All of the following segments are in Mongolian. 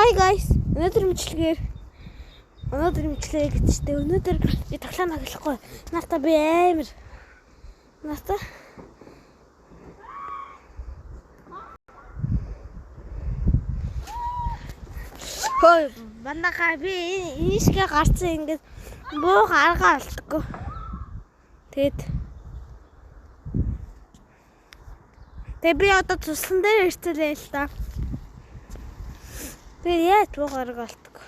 Hi guys. Өнөөдөр мэдлэгээ гэжтэй. Өнөөдөр би тоглоом тоглохгүй. Наста би амар. Наста. Хөөе, бандагаа би ийшгээ гарцсан ингээд буух арга алдаггүй. Тэгээ би одоо туслан дээр ирцэлээ л та. Тэгээ яаж буух арга алдаггүй.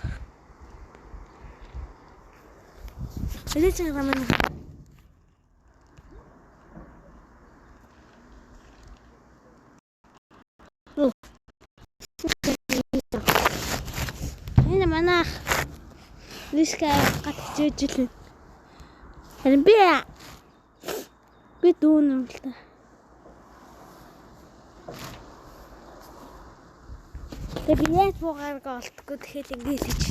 Элэж байгаа маань. Энэ манай лишка гатчихжээ. Харин би дүүнэм л та. Тэгээ би яаж буугаргаа олдохгүй тэгэхээр ингээд хийж.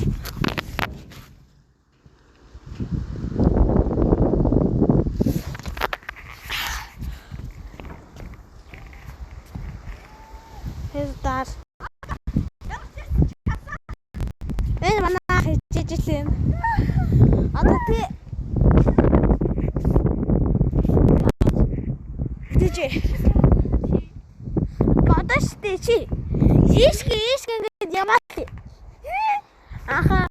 Хэвдэр. Энэ манай хийжижлээ. Одоо тий. Тийчээ. Бодоштэй чи. Ийшгээ ингээд ямаат. Аха.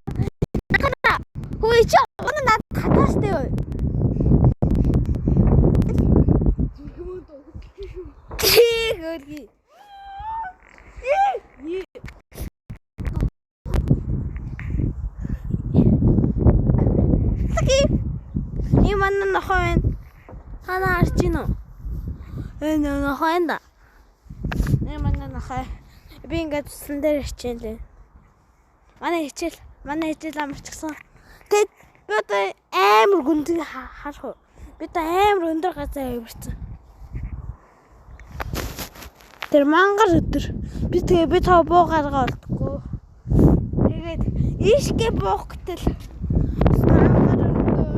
Хөөе чи өнө над хатаастай юу? Хөөе. Ийм манай нохоо хана арч гинөө. Энэ нохоо энэ. Ийм манай нохоо. Би ингээд туслан дээр хичээлээ. Манай хичээл амарчсан. Тэгэд би одоо амар гүнзгий харах уу? Би одоо амар өндөр газар явчихсан. Тэр мангар өдөр. Би тав буугаргаа олдохгүй. Тэгээд ийшгээ буух гэтэл мангар өдөр.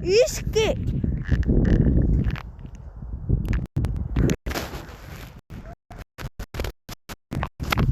Ийшгээ.